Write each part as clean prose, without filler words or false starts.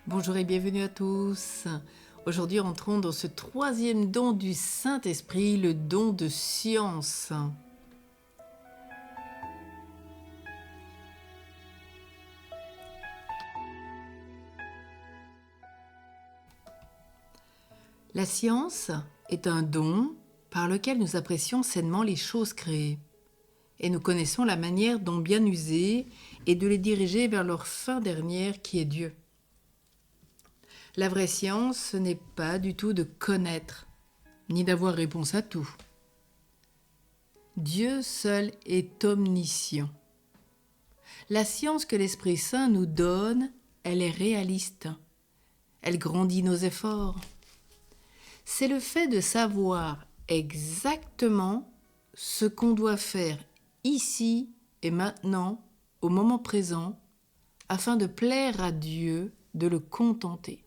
Bonjour et bienvenue à tous. Aujourd'hui, entrons dans ce troisième don du Saint-Esprit, le don de science. La science est un don par lequel nous apprécions sainement les choses créées et nous connaissons la manière dont bien user et de les diriger vers leur fin dernière qui est Dieu. La vraie science, ce n'est pas du tout de connaître, ni d'avoir réponse à tout. Dieu seul est omniscient. La science que l'Esprit Saint nous donne, elle est réaliste. Elle grandit nos efforts. C'est le fait de savoir exactement ce qu'on doit faire ici et maintenant, au moment présent, afin de plaire à Dieu, de le contenter.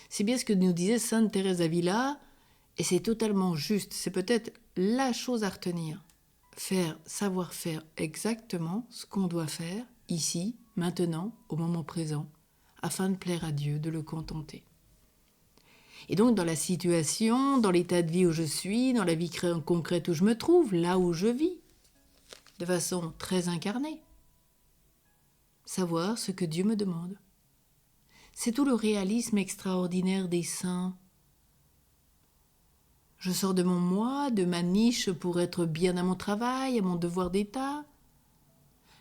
C'est bien ce que nous disait Sainte Thérèse d'Avila, et c'est totalement juste, c'est peut-être la chose à retenir. Savoir faire exactement ce qu'on doit faire, ici, maintenant, au moment présent, afin de plaire à Dieu, de le contenter. Et donc dans la situation, dans l'état de vie où je suis, dans la vie concrète où je me trouve, là où je vis, de façon très incarnée, savoir ce que Dieu me demande. C'est tout le réalisme extraordinaire des saints. Je sors de mon moi, de ma niche pour être bien à mon travail, à mon devoir d'état.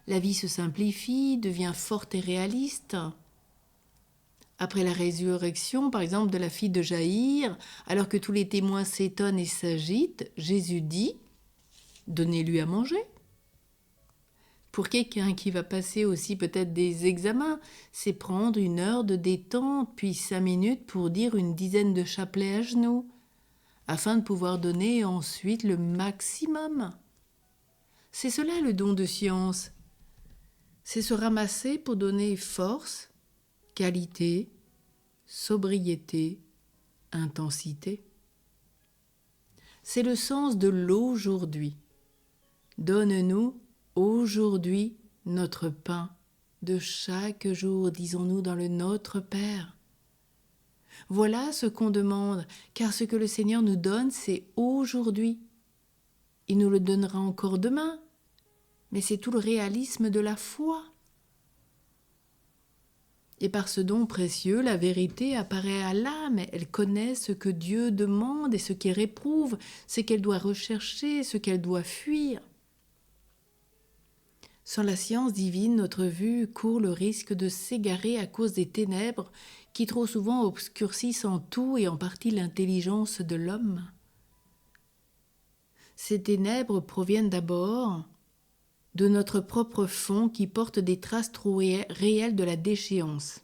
La vie se simplifie, devient forte et réaliste. Après la résurrection, par exemple, de la fille de Jaïr, alors que tous les témoins s'étonnent et s'agitent, Jésus dit « Donnez-lui à manger ». Pour quelqu'un qui va passer aussi peut-être des examens, c'est prendre 1 heure de détente, puis 5 minutes pour dire une dizaine de chapelets à genoux, afin de pouvoir donner ensuite le maximum. C'est cela le don de science. C'est se ramasser pour donner force, qualité, sobriété, intensité. C'est le sens de l'aujourd'hui. Donne-nous aujourd'hui notre pain de chaque jour, disons-nous dans le Notre Père. Voilà ce qu'on demande, car ce que le Seigneur nous donne, c'est aujourd'hui. Il nous le donnera encore demain, mais c'est tout le réalisme de la foi. Et par ce don précieux, la vérité apparaît à l'âme. Elle connaît ce que Dieu demande et ce qu'il réprouve, ce qu'elle doit rechercher, ce qu'elle doit fuir. Sans la science divine, notre vue court le risque de s'égarer à cause des ténèbres qui trop souvent obscurcissent en tout et en partie l'intelligence de l'homme. Ces ténèbres proviennent d'abord de notre propre fond qui porte des traces trop réelles de la déchéance.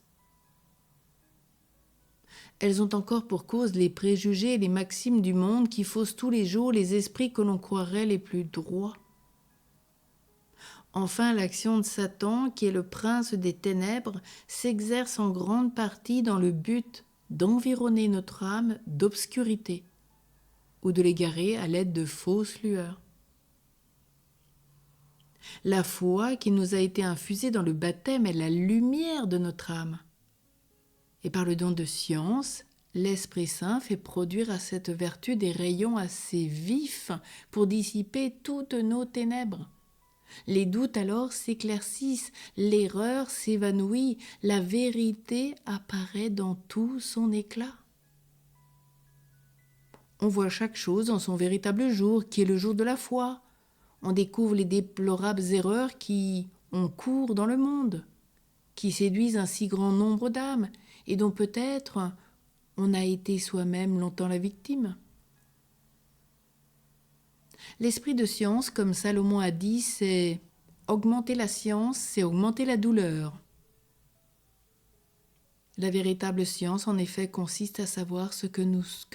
Elles ont encore pour cause les préjugés et les maximes du monde qui faussent tous les jours les esprits que l'on croirait les plus droits. Enfin, l'action de Satan, qui est le prince des ténèbres, s'exerce en grande partie dans le but d'environner notre âme d'obscurité ou de l'égarer à l'aide de fausses lueurs. La foi qui nous a été infusée dans le baptême est la lumière de notre âme. Et par le don de science, l'Esprit Saint fait produire à cette vertu des rayons assez vifs pour dissiper toutes nos ténèbres. Les doutes alors s'éclaircissent, l'erreur s'évanouit, la vérité apparaît dans tout son éclat. On voit chaque chose dans son véritable jour, qui est le jour de la foi. On découvre les déplorables erreurs qui ont cours dans le monde, qui séduisent un si grand nombre d'âmes, et dont peut-être on a été soi-même longtemps la victime. L'esprit de science, comme Salomon a dit, c'est augmenter la science, c'est augmenter la douleur. La véritable science, en effet, consiste à savoir que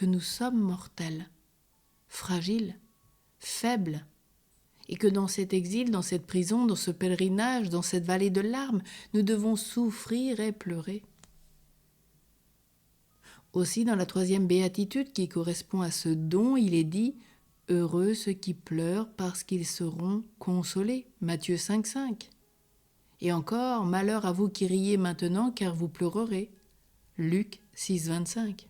nous sommes mortels, fragiles, faibles, et que dans cet exil, dans cette prison, dans ce pèlerinage, dans cette vallée de larmes, nous devons souffrir et pleurer. Aussi, dans la 3e béatitude qui correspond à ce don, il est dit « Heureux ceux qui pleurent parce qu'ils seront consolés » Matthieu 5,5. Et encore, malheur à vous qui riez maintenant, car vous pleurerez. Luc 6, 25.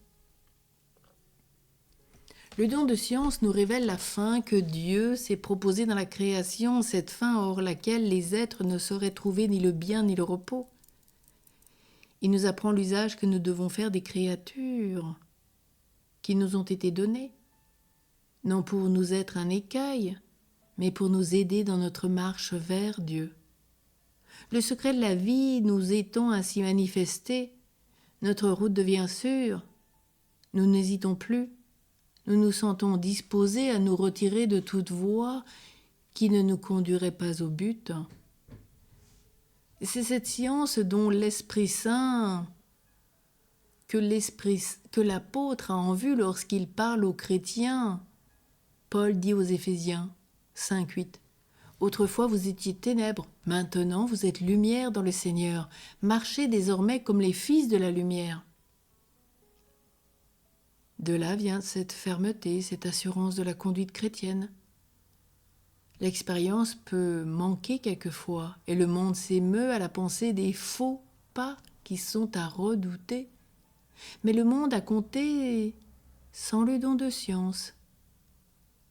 Le don de science nous révèle la fin que Dieu s'est proposée dans la création, cette fin hors laquelle les êtres ne sauraient trouver ni le bien ni le repos. Il nous apprend l'usage que nous devons faire des créatures qui nous ont été données, non pour nous être un écueil, mais pour nous aider dans notre marche vers Dieu. Le secret de la vie nous étant ainsi manifesté, notre route devient sûre, nous n'hésitons plus, nous nous sentons disposés à nous retirer de toute voie qui ne nous conduirait pas au but. C'est cette science dont l'Esprit Saint, que l'apôtre a en vue lorsqu'il parle aux chrétiens. Paul dit aux Éphésiens 5:8. Autrefois vous étiez ténèbres, maintenant vous êtes lumière dans le Seigneur. Marchez désormais comme les fils de la lumière. De là vient cette fermeté, cette assurance de la conduite chrétienne. L'expérience peut manquer quelquefois, et le monde s'émeut à la pensée des faux pas qui sont à redouter. Mais le monde a compté sans le don de science.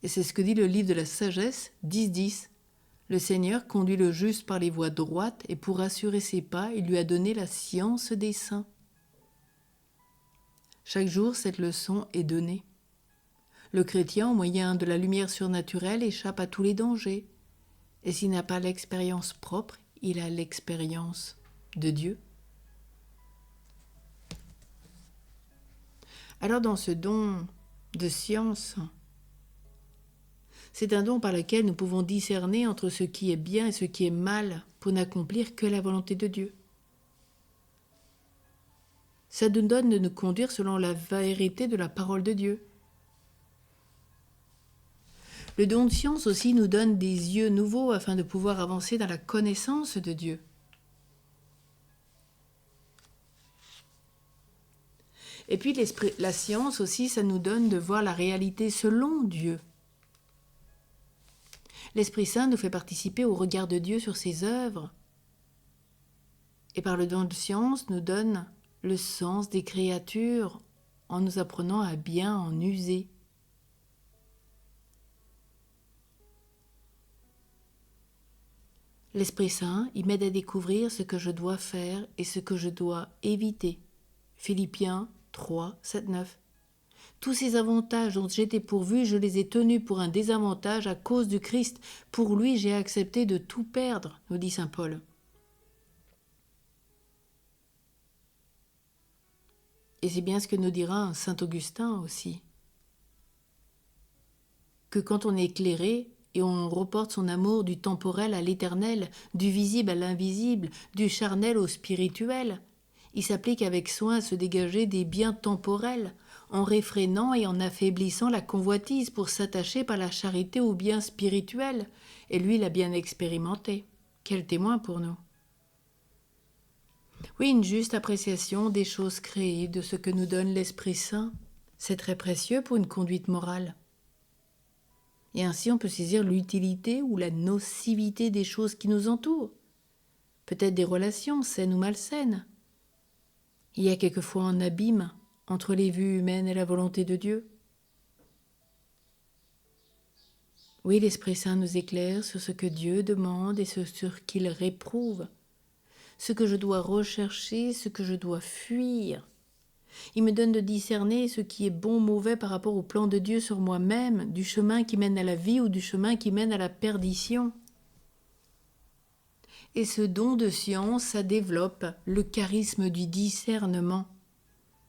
Et c'est ce que dit le livre de la sagesse 10:10. Le Seigneur conduit le juste par les voies droites, et pour assurer ses pas, il lui a donné la science des saints. Chaque jour, cette leçon est donnée. Le chrétien, au moyen de la lumière surnaturelle, échappe à tous les dangers. Et s'il n'a pas l'expérience propre, il a l'expérience de Dieu. Alors dans ce don de science, c'est un don par lequel nous pouvons discerner entre ce qui est bien et ce qui est mal pour n'accomplir que la volonté de Dieu. Ça nous donne de nous conduire selon la vérité de la parole de Dieu. Le don de science aussi nous donne des yeux nouveaux afin de pouvoir avancer dans la connaissance de Dieu. Et puis la science aussi, ça nous donne de voir la réalité selon Dieu. L'Esprit Saint nous fait participer au regard de Dieu sur ses œuvres. Et par le don de science, nous donne le sens des créatures en nous apprenant à bien en user. L'Esprit Saint, il m'aide à découvrir ce que je dois faire et ce que je dois éviter. Philippiens 3, 7, 9. Tous ces avantages dont j'étais pourvu, je les ai tenus pour un désavantage à cause du Christ. Pour lui, j'ai accepté de tout perdre, nous dit saint Paul. Et c'est bien ce que nous dira saint Augustin aussi. Que quand on est éclairé et on reporte son amour du temporel à l'éternel, du visible à l'invisible, du charnel au spirituel, il s'applique avec soin à se dégager des biens temporels, en réfrénant et en affaiblissant la convoitise pour s'attacher par la charité aux biens spirituels. Et lui l'a bien expérimenté. Quel témoin pour nous! Oui, une juste appréciation des choses créées, de ce que nous donne l'Esprit Saint, c'est très précieux pour une conduite morale. Et ainsi on peut saisir l'utilité ou la nocivité des choses qui nous entourent, peut-être des relations saines ou malsaines. Il y a quelquefois un abîme entre les vues humaines et la volonté de Dieu. Oui, l'Esprit Saint nous éclaire sur ce que Dieu demande et sur ce qu'il réprouve, ce que je dois rechercher, ce que je dois fuir. Il me donne de discerner ce qui est bon ou mauvais par rapport au plan de Dieu sur moi-même, du chemin qui mène à la vie ou du chemin qui mène à la perdition. Et ce don de science, ça développe le charisme du discernement.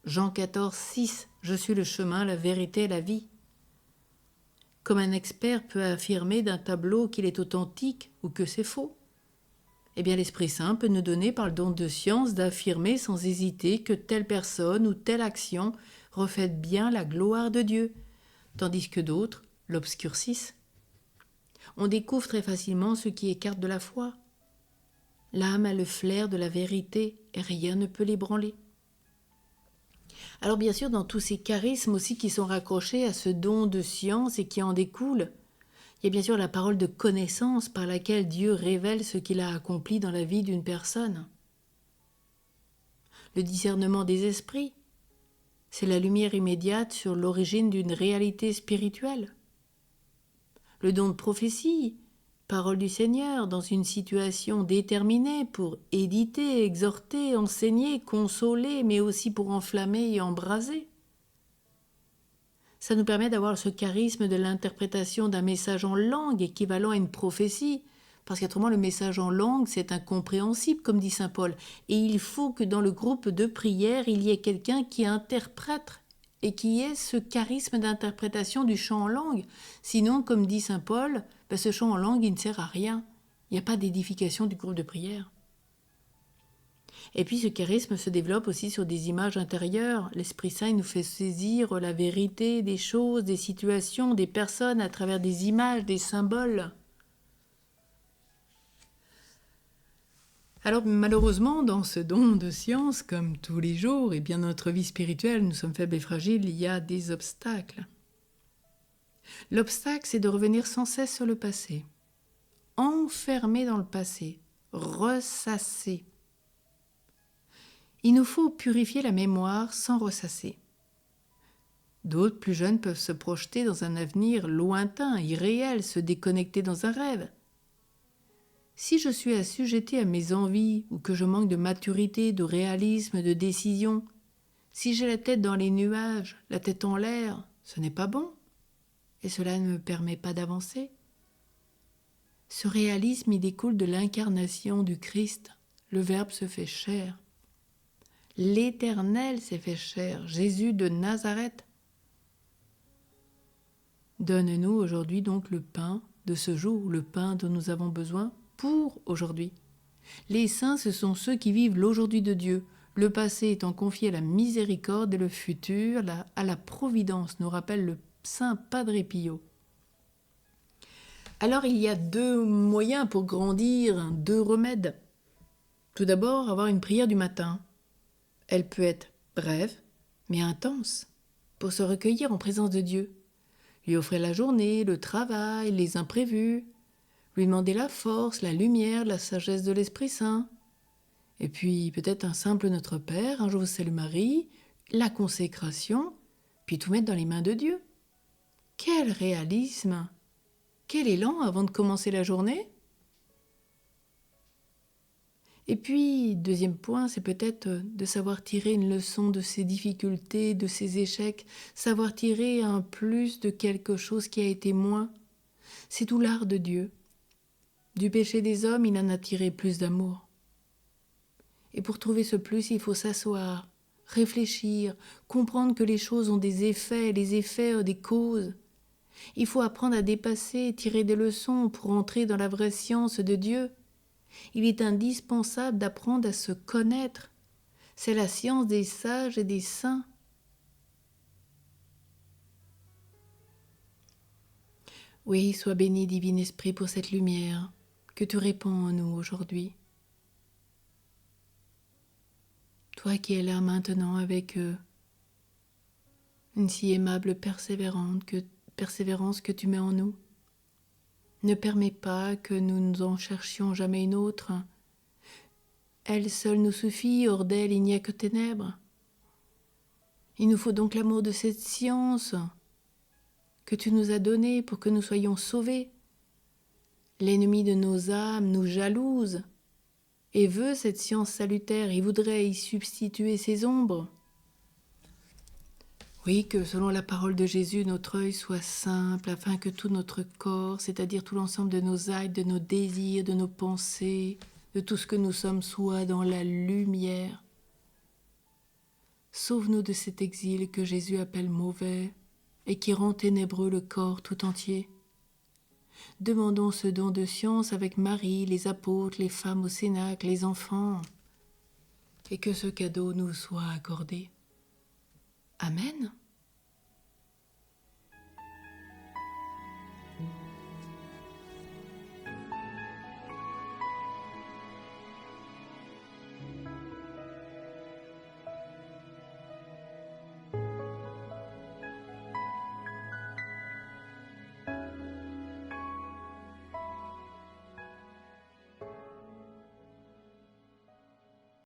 Jean 14, 6, je suis le chemin, la vérité et la vie. Comme un expert peut affirmer d'un tableau qu'il est authentique ou que c'est faux, eh bien l'Esprit Saint peut nous donner par le don de science d'affirmer sans hésiter que telle personne ou telle action reflète bien la gloire de Dieu, tandis que d'autres l'obscurcissent. On découvre très facilement ce qui écarte de la foi. L'âme a le flair de la vérité et rien ne peut l'ébranler. Alors bien sûr, dans tous ces charismes aussi qui sont raccrochés à ce don de science et qui en découlent, Il y a bien sûr la parole de connaissance par laquelle Dieu révèle ce qu'il a accompli dans la vie d'une personne. Le discernement des esprits, c'est la lumière immédiate sur l'origine d'une réalité spirituelle. Le don de prophétie, parole du Seigneur dans une situation déterminée pour éditer, exhorter, enseigner, consoler, mais aussi pour enflammer et embraser. Ça nous permet d'avoir ce charisme de l'interprétation d'un message en langue équivalent à une prophétie, parce qu'autrement le message en langue c'est incompréhensible, comme dit saint Paul, et il faut que dans le groupe de prière il y ait quelqu'un qui interprète et qui ait ce charisme d'interprétation du chant en langue. Sinon, comme dit saint Paul, ce chant en langue il ne sert à rien, il n'y a pas d'édification du groupe de prière. Et puis ce charisme se développe aussi sur des images intérieures. L'Esprit Saint nous fait saisir la vérité des choses, des situations, des personnes à travers des images, des symboles. Alors malheureusement, dans ce don de science, comme tous les jours, et bien dans notre vie spirituelle, nous sommes faibles et fragiles, il y a des obstacles. L'obstacle, c'est de revenir sans cesse sur le passé, enfermé dans le passé, ressassé. Il nous faut purifier la mémoire sans ressasser. D'autres, plus jeunes, peuvent se projeter dans un avenir lointain, irréel, se déconnecter dans un rêve. Si je suis assujetti à mes envies ou que je manque de maturité, de réalisme, de décision, si j'ai la tête dans les nuages, la tête en l'air, ce n'est pas bon et cela ne me permet pas d'avancer. Ce réalisme, il découle de l'incarnation du Christ. Le Verbe se fait chair. L'Éternel s'est fait chair, Jésus de Nazareth. Donne-nous aujourd'hui donc le pain de ce jour, le pain dont nous avons besoin pour aujourd'hui. Les saints, ce sont ceux qui vivent l'aujourd'hui de Dieu, le passé étant confié à la miséricorde et le futur à la providence, nous rappelle le saint Padre Pio. Alors il y a 2 moyens pour grandir, 2 remèdes. Tout d'abord, avoir une prière du matin. Elle peut être brève, mais intense, pour se recueillir en présence de Dieu. Lui offrir la journée, le travail, les imprévus, lui demander la force, la lumière, la sagesse de l'Esprit Saint. Et puis peut-être un simple Notre Père, un Je vous salue Marie, la consécration, puis tout mettre dans les mains de Dieu. Quel réalisme! Quel élan avant de commencer la journée! Et puis, 2e point, c'est peut-être de savoir tirer une leçon de ses difficultés, de ses échecs, savoir tirer un plus de quelque chose qui a été moins. C'est tout l'art de Dieu. Du péché des hommes, il en a tiré plus d'amour. Et pour trouver ce plus, il faut s'asseoir, réfléchir, comprendre que les choses ont des effets, les effets ont des causes. Il faut apprendre à dépasser, tirer des leçons pour entrer dans la vraie science de Dieu. Il est indispensable d'apprendre à se connaître. C'est la science des sages et des saints. Oui, sois béni, divin Esprit, pour cette lumière que tu répands en nous aujourd'hui. Toi qui es là maintenant avec une si aimable persévérance que tu mets en nous. Ne permets pas que nous en cherchions jamais une autre. Elle seule nous suffit, hors d'elle il n'y a que ténèbres. Il nous faut donc l'amour de cette science que tu nous as donnée pour que nous soyons sauvés. L'ennemi de nos âmes nous jalouse et veut cette science salutaire, il voudrait y substituer ses ombres. Oui, que selon la parole de Jésus, notre œil soit simple, afin que tout notre corps, c'est-à-dire tout l'ensemble de nos actes, de nos désirs, de nos pensées, de tout ce que nous sommes, soit dans la lumière. Sauve-nous de cet exil que Jésus appelle mauvais et qui rend ténébreux le corps tout entier. Demandons ce don de science avec Marie, les apôtres, les femmes au cénacle, les enfants, et que ce cadeau nous soit accordé. Amen.